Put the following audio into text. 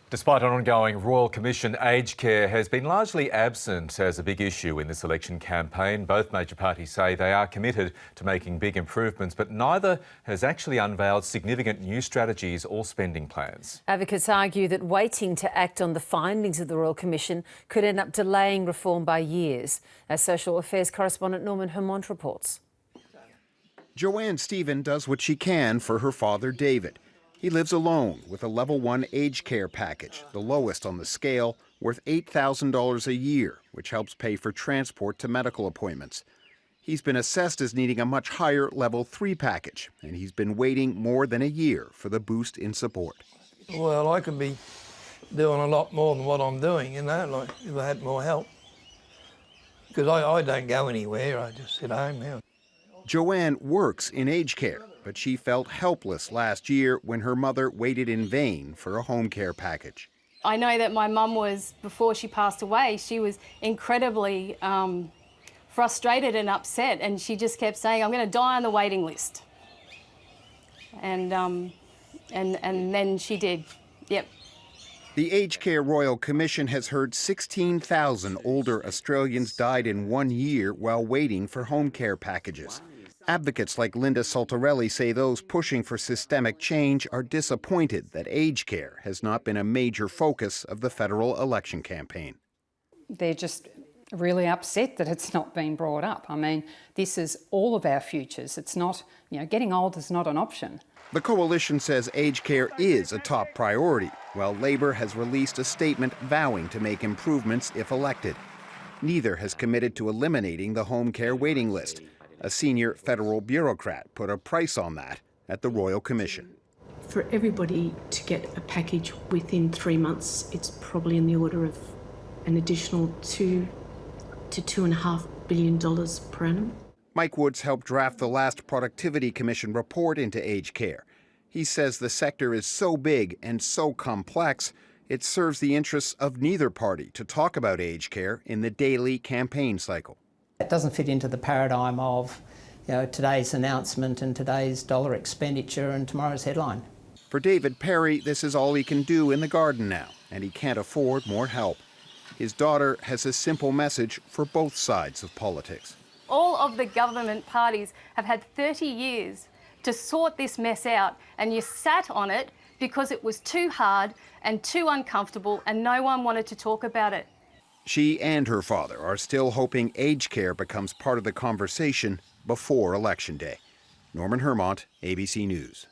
Despite an ongoing Royal Commission, aged care has been largely absent as a big issue in this election campaign. Both major parties say they are committed to making big improvements, but neither has actually unveiled significant new strategies or spending plans. Advocates argue that waiting to act on the findings of the Royal Commission could end up delaying reform by years. As Social Affairs correspondent Norman Hermont reports. Joanne Stephen does what she can for her father, David. He lives alone with a level 1 aged care package, the lowest on the scale, worth $8,000 a year, which helps pay for transport to medical appointments. He's been assessed as needing a much higher level 3 package, and he's been waiting more than a year for the boost in support. Well, I could be doing a lot more than what I'm doing, like if I had more help. Because I don't go anywhere, I just sit home now. Joanne works in aged care, but she felt helpless last year when her mother waited in vain for a home care package. I know that my mum was, before she passed away, she was incredibly frustrated and upset, and she just kept saying, I'm going to die on the waiting list. And then she did, yep. The Aged Care Royal Commission has heard 16,000 older Australians died in 1 year while waiting for home care packages. Advocates like Linda Saltarelli say those pushing for systemic change are disappointed that aged care has not been a major focus of the federal election campaign. They're just really upset that it's not been brought up. I mean, this is all of our futures. It's not, getting old is not an option. The coalition says aged care is a top priority, while Labor has released a statement vowing to make improvements if elected. Neither has committed to eliminating the home care waiting list. A senior federal bureaucrat put a price on that at the Royal Commission. For everybody to get a package within 3 months, it's probably in the order of an additional $2 to $2.5 billion per annum. Mike Woods helped draft the last Productivity Commission report into aged care. He says the sector is so big and so complex, it serves the interests of neither party to talk about aged care in the daily campaign cycle. It doesn't fit into the paradigm of today's announcement and today's dollar expenditure and tomorrow's headline. For David Perry, this is all he can do in the garden now, and he can't afford more help. His daughter has a simple message for both sides of politics. All of the government parties have had 30 years to sort this mess out, and you sat on it because it was too hard and too uncomfortable and no one wanted to talk about it. She and her father are still hoping aged care becomes part of the conversation before Election Day. Norman Hermont, ABC News.